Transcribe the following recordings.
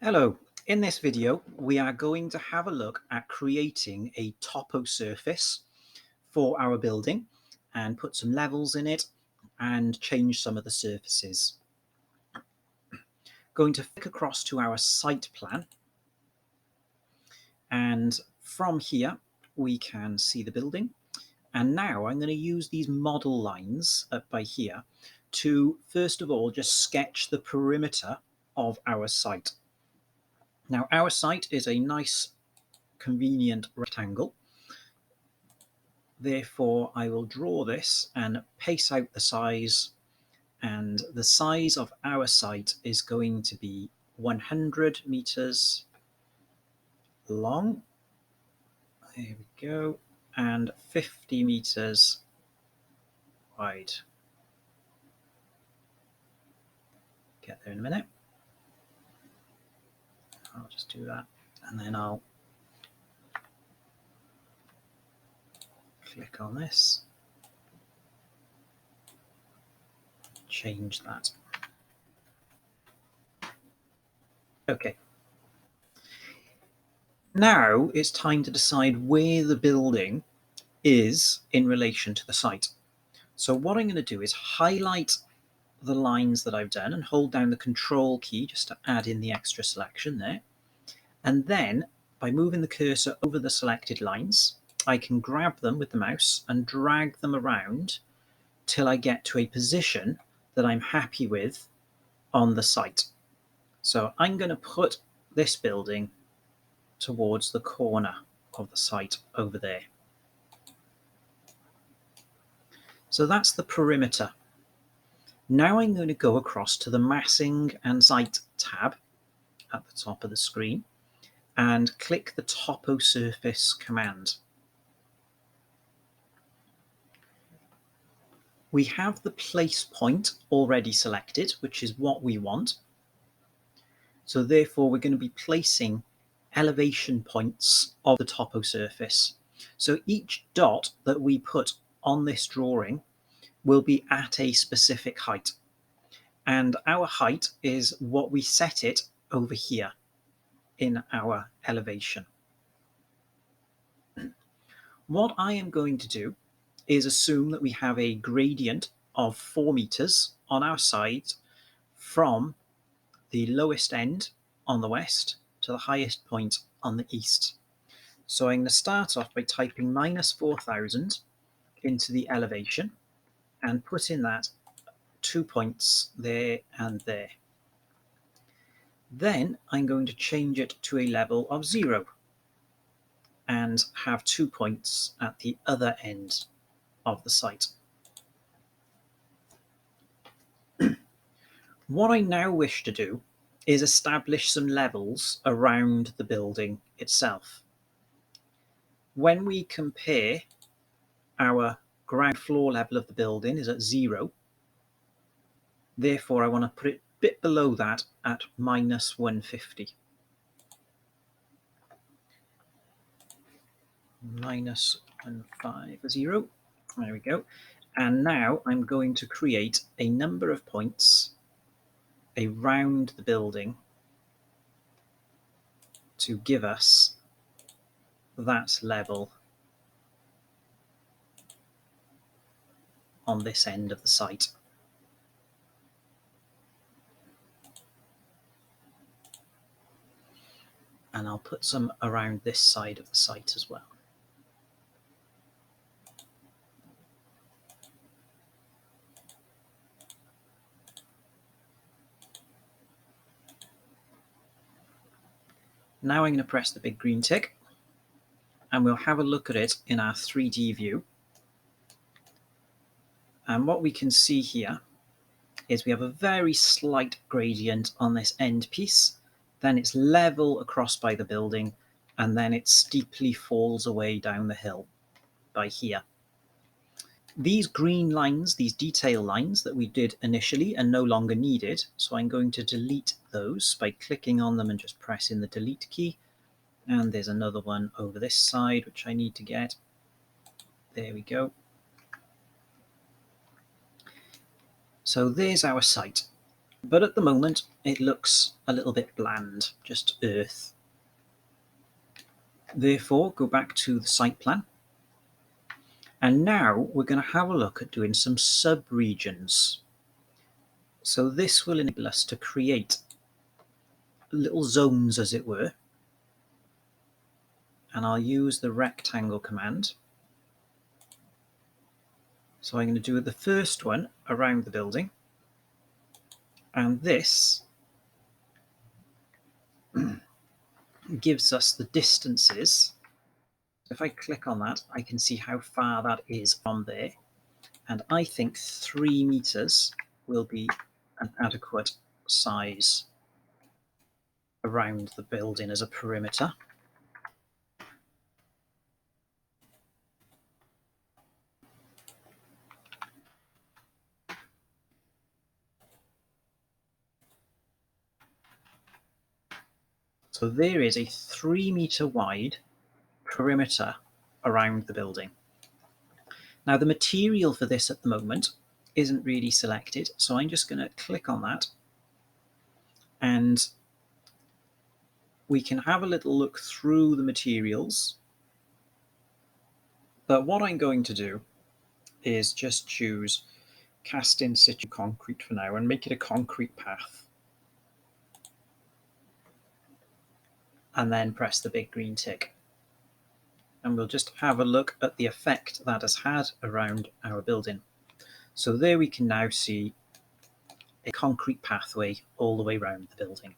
Hello, in this video we are going to have a look at creating a topo surface for our building and put some levels in it and change some of the surfaces. Going to flick across to our site plan, and from here we can see the building. And now I'm going to use these model lines up by here to first of all just sketch the perimeter of our site. Now our site is a nice convenient rectangle. Therefore, I will draw this and pace out the size, and the size of our site is going to be 100 meters long. There we go. And 50 meters wide. Get there in a minute. I'll just do that, and then I'll click on this, change that. Okay. Now it's time to decide where the building is in relation to the site. So what I'm going to do is highlight the lines that I've done and hold down the Control key just to add in the extra selection there. And then by moving the cursor over the selected lines, I can grab them with the mouse and drag them around till I get to a position that I'm happy with on the site. So I'm going to put this building towards the corner of the site over there. So that's the perimeter. Now I'm going to go across to the Massing and Site tab at the top of the screen and click the Toposurface command. We have the place point already selected, which is what we want. So therefore we're going to be placing elevation points of the toposurface. So each dot that we put on this drawing will be at a specific height. And our height is what we set it over here in our elevation. What I am going to do is assume that we have a gradient of 4 meters on our side from the lowest end on the west to the highest point on the east. So I'm going to start off by typing -4000 into the elevation and put in that 2 points there and there. Then I'm going to change it to a level of 0 and have 2 points at the other end of the site. What I now wish to do is establish some levels around the building itself. When we compare, our ground floor level of the building is at 0. Therefore, I want to put it a bit below that at -150. -150. There we go. And now I'm going to create a number of points around the building to give us that level on this end of the site. And I'll put some around this side of the site as well. Now I'm going to press the big green tick and we'll have a look at it in our 3D view. And what we can see here is we have a very slight gradient on this end piece, then it's level across by the building, and then it steeply falls away down the hill by here. These green lines, these detail lines that we did initially are no longer needed, so I'm going to delete those by clicking on them and just pressing the delete key. And there's another one over this side which I need to get. There we go. So there's our site. But at the moment, it looks a little bit bland, just earth. Therefore, go back to the site plan. And now we're going to have a look at doing some subregions. So this will enable us to create little zones, as it were. And I'll use the rectangle command. So I'm going to do the first one around the building. And this gives us the distances. If I click on that, I can see how far that is from there. And I think 3 meters will be an adequate size around the building as a perimeter. So there is a 3 meter wide perimeter around the building. Now the material for this at the moment isn't really selected, so I'm just going to click on that and we can have a little look through the materials. But what I'm going to do is just choose cast in situ concrete for now and make it a concrete path. And then press the big green tick. And we'll just have a look at the effect that has had around our building. So there we can now see a concrete pathway all the way around the building.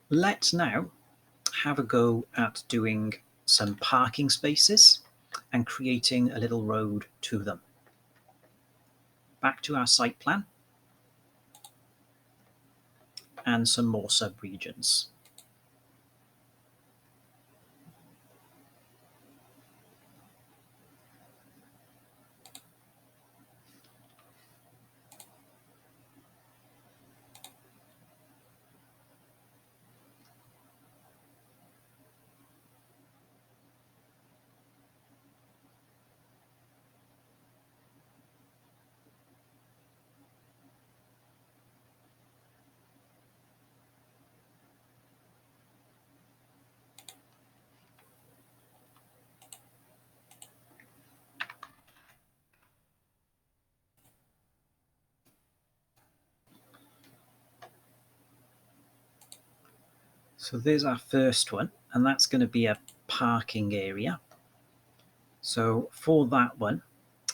Let's now have a go at doing some parking spaces and creating a little road to them. Back to our site plan and some more subregions. So there's our first one, and that's going to be a parking area. So for that one,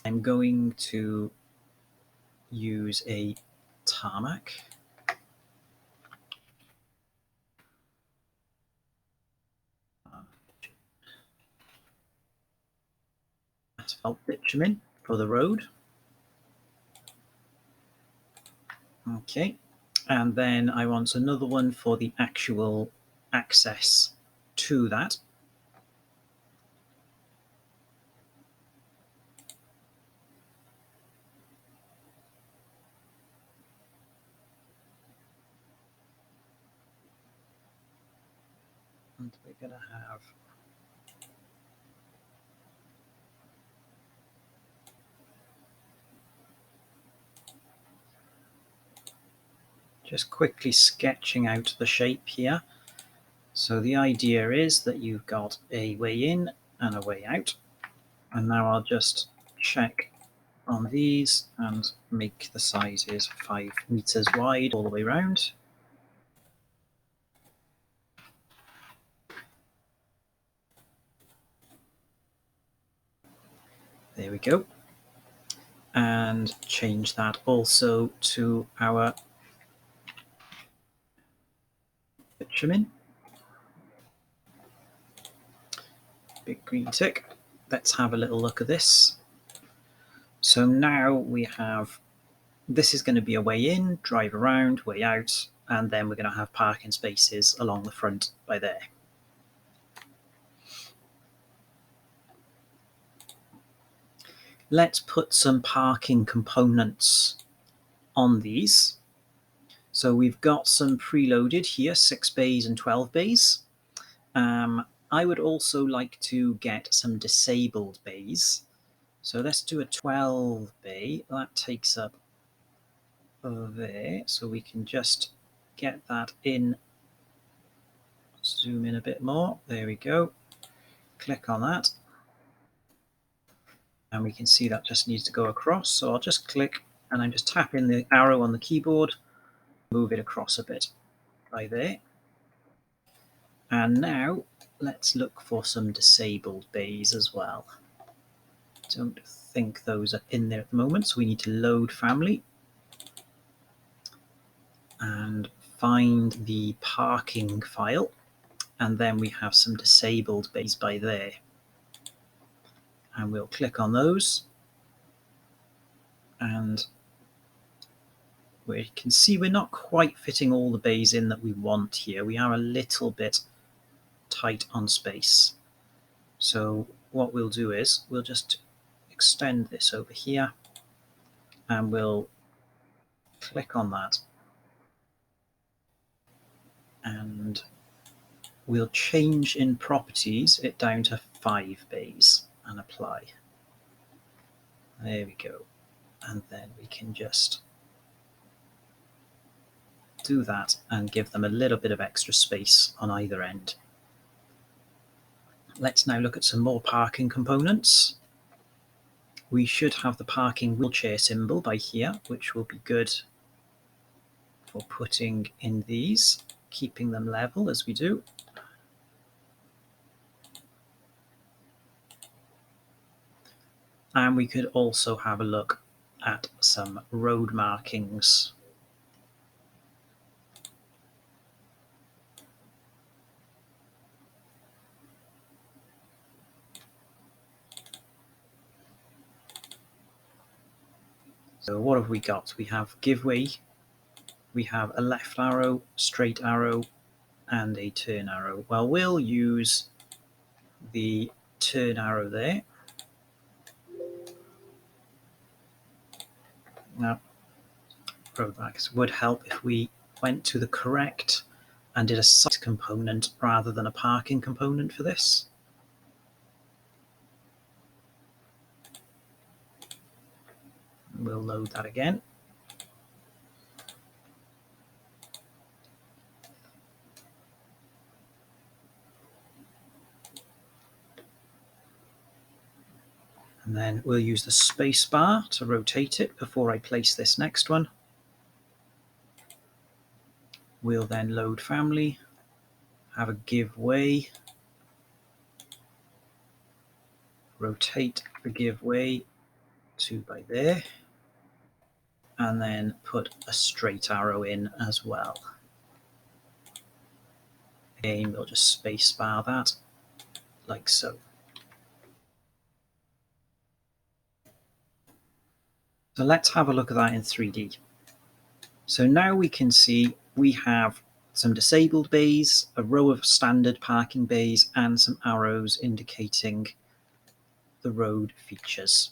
I'm going to use a tarmac. Asphalt bitumen for the road. Okay, and then I want another one for the actual access to that. And we're going to have just quickly sketching out the shape here. So the idea is that you've got a way in and a way out. And now I'll just check on these and make the sizes 5 meters wide all the way around. There we go. And change that also to our bitumen. Big green tick. Let's have a little look at this. So now we have, this is going to be a way in, drive around, way out, and then we're going to have parking spaces along the front by there. Let's put some parking components on these. So we've got some preloaded here, 6 bays and 12 bays. I would also like to get some disabled bays. So let's do a 12 bay. That takes up there. So we can just get that in. Zoom in a bit more. There we go. Click on that. And we can see that just needs to go across. So I'll just click and I'm just tapping the arrow on the keyboard, move it across a bit by there. And now let's look for some disabled bays as well. Don't think those are in there at the moment, so we need to load family and find the parking file, and then we have some disabled bays by there. And we'll click on those, and we can see we're not quite fitting all the bays in that we want here. We are a little bit tight on space. So what we'll do is we'll just extend this over here and we'll click on that and we'll change in properties it down to 5 bays and apply. There we go. And then we can just do that and give them a little bit of extra space on either end. Let's now look at some more parking components. We should have the parking wheelchair symbol by here, which will be good for putting in these, keeping them level as we do. And we could also have a look at some road markings. So what have we got? We have give way, we have a left arrow, straight arrow, and a turn arrow. Well, we'll use the turn arrow there. Now, road markers would help if we went to the correct and did a site component rather than a parking component for this. We'll load that again. And then we'll use the space bar to rotate it before I place this next one. We'll then load family, have a give way, rotate the give way to by there, and then put a straight arrow in as well. Again, we'll just space bar that like so. So let's have a look at that in 3D. So now we can see we have some disabled bays, a row of standard parking bays, and some arrows indicating the road features.